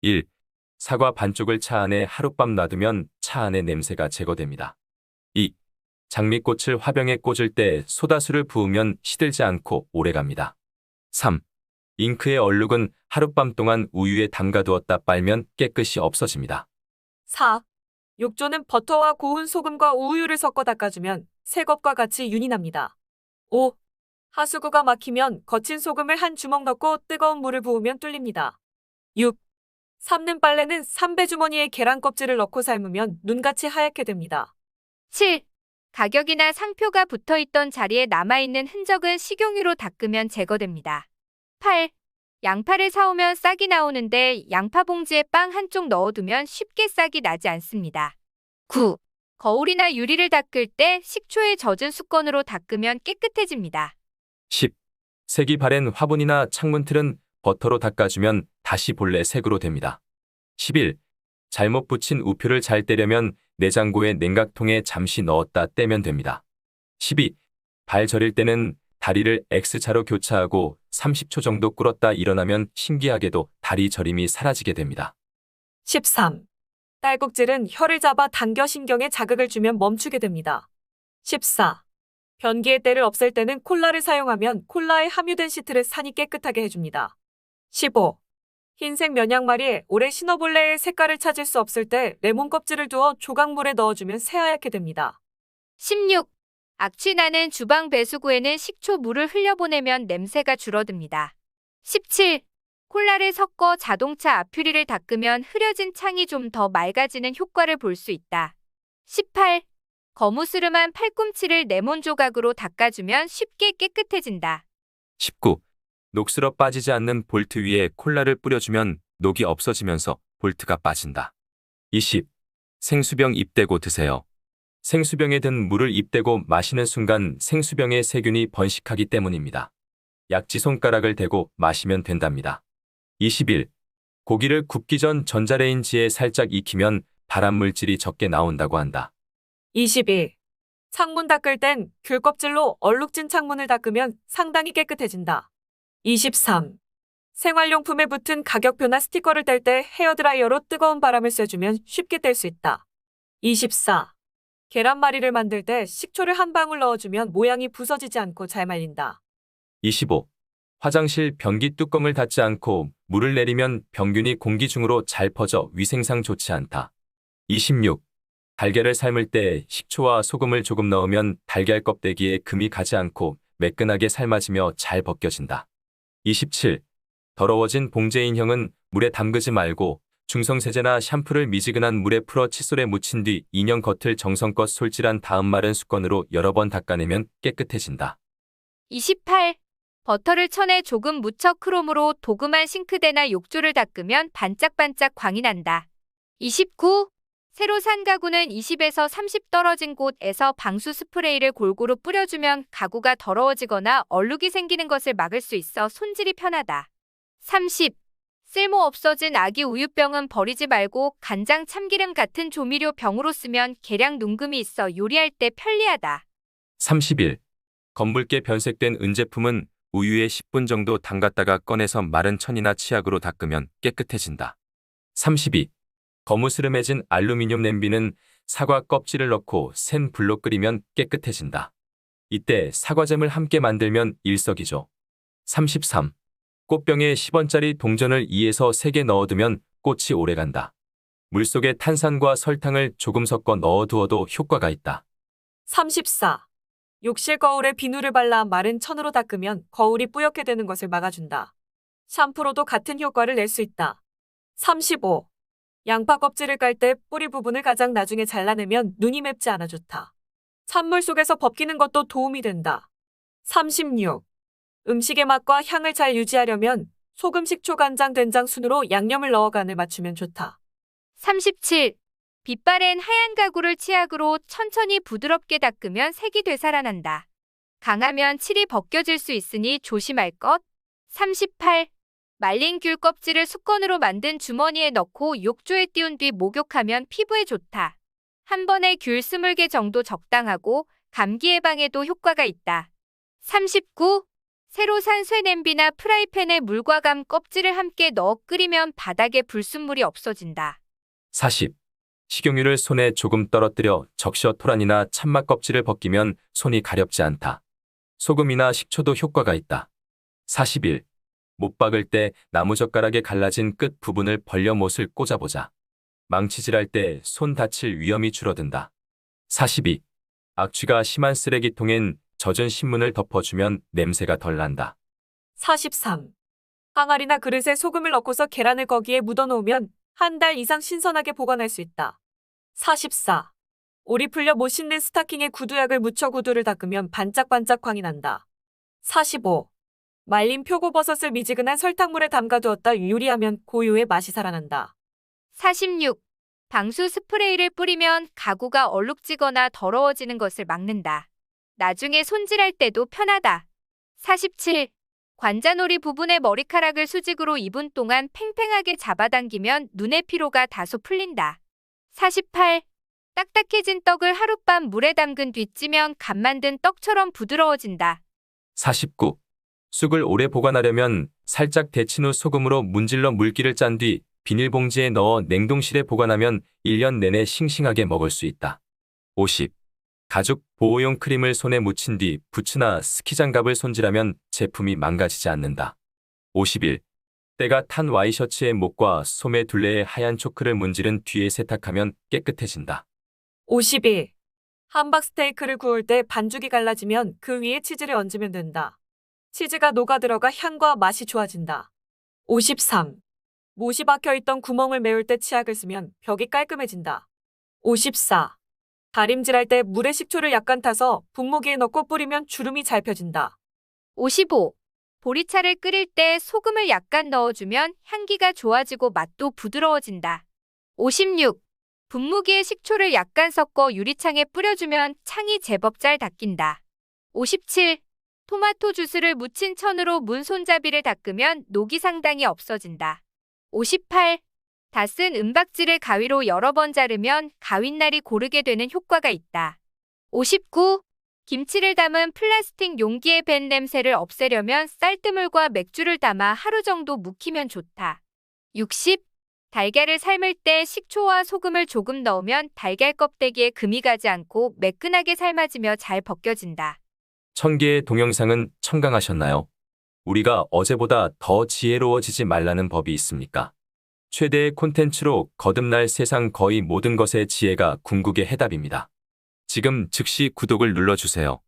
1. 사과 반쪽을 차 안에 하룻밤 놔두면 차 안의 냄새가 제거됩니다. 2. 장미꽃을 화병에 꽂을 때 소다수를 부으면 시들지 않고 오래갑니다. 3. 잉크의 얼룩은 하룻밤 동안 우유에 담가두었다 빨면 깨끗이 없어집니다. 4. 욕조는 버터와 고운 소금과 우유를 섞어 닦아주면 새 것과 같이 윤이 납니다. 5. 하수구가 막히면 거친 소금을 한 주먹 넣고 뜨거운 물을 부으면 뚫립니다. 6. 삶는 빨래는 삼배주머니에 계란 껍질을 넣고 삶으면 눈같이 하얗게 됩니다. 7. 가격이나 상표가 붙어있던 자리에 남아있는 흔적은 식용유로 닦으면 제거됩니다. 8. 양파를 사오면 싹이 나오는데 양파 봉지에 빵 한쪽 넣어두면 쉽게 싹이 나지 않습니다. 9. 거울이나 유리를 닦을 때 식초에 젖은 수건으로 닦으면 깨끗해집니다. 10. 색이 바랜 화분이나 창문틀은 버터로 닦아주면 다시 본래 색으로 됩니다. 11. 잘못 붙인 우표를 잘 떼려면 내장고에 냉각통에 잠시 넣었다 떼면 됩니다. 12. 발 저릴 때는 다리를 X자로 교차하고 30초 정도 꿇었다 일어나면 신기하게도 다리 저림이 사라지게 됩니다. 13. 딸꾹질은 혀를 잡아 당겨 신경에 자극을 주면 멈추게 됩니다. 14. 변기의 때를 없앨 때는 콜라를 사용하면 콜라에 함유된 시트레산이 깨끗하게 해줍니다. 15. 흰색 면양말이 오래 신어볼래의 색깔을 찾을 수 없을 때 레몬 껍질을 두어 조각물에 넣어주면 새하얗게 됩니다. 16. 악취 나는 주방 배수구에는 식초 물을 흘려보내면 냄새가 줄어듭니다. 17. 콜라를 섞어 자동차 앞유리를 닦으면 흐려진 창이 좀 더 맑아지는 효과를 볼 수 있다. 18. 거무스름한 팔꿈치를 레몬 조각으로 닦아주면 쉽게 깨끗해진다. 19. 녹슬어 빠지지 않는 볼트 위에 콜라를 뿌려주면 녹이 없어지면서 볼트가 빠진다. 20. 생수병 입대고 드세요. 생수병에 든 물을 입대고 마시는 순간 생수병의 세균이 번식하기 때문입니다. 약지 손가락을 대고 마시면 된답니다. 21. 고기를 굽기 전 전자레인지에 살짝 익히면 발암물질이 적게 나온다고 한다. 22. 창문 닦을 땐 귤 껍질로 얼룩진 창문을 닦으면 상당히 깨끗해진다. 23. 생활용품에 붙은 가격표나 스티커를 뗄 때 헤어드라이어로 뜨거운 바람을 쐬주면 쉽게 뗄 수 있다. 24. 계란말이를 만들 때 식초를 한 방울 넣어주면 모양이 부서지지 않고 잘 말린다. 25. 화장실 변기 뚜껑을 닫지 않고 물을 내리면 병균이 공기 중으로 잘 퍼져 위생상 좋지 않다. 26. 달걀을 삶을 때 식초와 소금을 조금 넣으면 달걀 껍데기에 금이 가지 않고 매끈하게 삶아지며 잘 벗겨진다. 27. 더러워진 봉제 인형은 물에 담그지 말고 중성세제나 샴푸를 미지근한 물에 풀어 칫솔에 묻힌 뒤 인형 겉을 정성껏 솔질한 다음 마른 수건으로 여러 번 닦아내면 깨끗해진다. 28. 버터를 천에 조금 묻혀 크롬으로 도금한 싱크대나 욕조를 닦으면 반짝반짝 광이 난다. 29. 새로 산 가구는 20에서 30 떨어진 곳에서 방수 스프레이를 골고루 뿌려주면 가구가 더러워지거나 얼룩이 생기는 것을 막을 수 있어 손질이 편하다. 30. 쓸모 없어진 아기 우유병은 버리지 말고 간장, 참기름 같은 조미료 병으로 쓰면 계량 눈금이 있어 요리할 때 편리하다. 31. 검붉게 변색된 은제품은 우유에 10분 정도 담갔다가 꺼내서 마른 천이나 치약으로 닦으면 깨끗해진다. 32. 거무스름해진 알루미늄 냄비는 사과 껍질을 넣고 센 불로 끓이면 깨끗해진다. 이때 사과잼을 함께 만들면 일석이조. 33. 꽃병에 10원짜리 동전을 2에서 3개 넣어두면 꽃이 오래간다. 물속에 탄산과 설탕을 조금 섞어 넣어두어도 효과가 있다. 34. 욕실 거울에 비누를 발라 마른 천으로 닦으면 거울이 뿌옇게 되는 것을 막아준다. 샴푸로도 같은 효과를 낼 수 있다. 35. 양파 껍질을 깔 때 뿌리 부분을 가장 나중에 잘라내면 눈이 맵지 않아 좋다. 찬물 속에서 벗기는 것도 도움이 된다. 36. 음식의 맛과 향을 잘 유지하려면 소금, 식초, 간장, 된장 순으로 양념을 넣어 간을 맞추면 좋다. 37. 빛바랜 하얀 가구를 치약으로 천천히 부드럽게 닦으면 색이 되살아난다. 강하면 칠이 벗겨질 수 있으니 조심할 것. 38. 말린 귤 껍질을 수건으로 만든 주머니에 넣고 욕조에 띄운 뒤 목욕하면 피부에 좋다. 한 번에 귤 20개 정도 적당하고 감기 예방에도 효과가 있다. 39. 새로 산 쇠냄비나 프라이팬에 물과 감 껍질을 함께 넣어 끓이면 바닥에 불순물이 없어진다. 40. 식용유를 손에 조금 떨어뜨려 적셔 토란이나 참맛 껍질을 벗기면 손이 가렵지 않다. 소금이나 식초도 효과가 있다. 41. 못 박을 때 나무젓가락에 갈라진 끝 부분을 벌려 못을 꽂아보자. 망치질할 때 손 다칠 위험이 줄어든다. 42. 악취가 심한 쓰레기통엔 젖은 신문을 덮어주면 냄새가 덜 난다. 43. 항아리나 그릇에 소금을 넣고서 계란을 거기에 묻어놓으면 한 달 이상 신선하게 보관할 수 있다. 44. 오리 풀려 못 씻는 스타킹에 구두약을 묻혀 구두를 닦으면 반짝반짝 광이 난다. 45. 말린 표고버섯을 미지근한 설탕물에 담가두었다 요리하면 고유의 맛이 살아난다. 46. 방수 스프레이를 뿌리면 가구가 얼룩지거나 더러워지는 것을 막는다. 나중에 손질할 때도 편하다. 47. 관자놀이 부분의 머리카락을 수직으로 2분 동안 팽팽하게 잡아당기면 눈의 피로가 다소 풀린다. 48. 딱딱해진 떡을 하룻밤 물에 담근 뒤 찌면 갓 만든 떡처럼 부드러워진다. 49. 쑥을 오래 보관하려면 살짝 데친 후 소금으로 문질러 물기를 짠 뒤 비닐봉지에 넣어 냉동실에 보관하면 1년 내내 싱싱하게 먹을 수 있다. 50. 가죽 보호용 크림을 손에 묻힌 뒤 부츠나 스키장갑을 손질하면 제품이 망가지지 않는다. 51. 때가 탄 와이셔츠의 목과 소매 둘레에 하얀 초크를 문지른 뒤에 세탁하면 깨끗해진다. 51. 함박 스테이크를 구울 때 반죽이 갈라지면 그 위에 치즈를 얹으면 된다. 치즈가 녹아 들어가 향과 맛이 좋아진다. 53. 못이 박혀있던 구멍을 메울 때 치약을 쓰면 벽이 깔끔해진다. 54. 다림질할 때 물에 식초를 약간 타서 분무기에 넣고 뿌리면 주름이 잘 펴진다. 55. 보리차를 끓일 때 소금을 약간 넣어주면 향기가 좋아지고 맛도 부드러워진다. 56. 분무기에 식초를 약간 섞어 유리창에 뿌려주면 창이 제법 잘 닦인다. 57. 토마토 주스를 묻힌 천으로 문 손잡이를 닦으면 녹이 상당히 없어진다. 58. 다 쓴 은박지를 가위로 여러 번 자르면 가윗날이 고르게 되는 효과가 있다. 59. 김치를 담은 플라스틱 용기의 밴 냄새를 없애려면 쌀뜨물과 맥주를 담아 하루 정도 묵히면 좋다. 60. 달걀을 삶을 때 식초와 소금을 조금 넣으면 달걀 껍데기에 금이 가지 않고 매끈하게 삶아지며 잘 벗겨진다. 1000개의 동영상은 청강하셨나요? 우리가 어제보다 더 지혜로워지지 말라는 법이 있습니까? 최대의 콘텐츠로 거듭날 세상 거의 모든 것의 지혜가 궁극의 해답입니다. 지금 즉시 구독을 눌러주세요.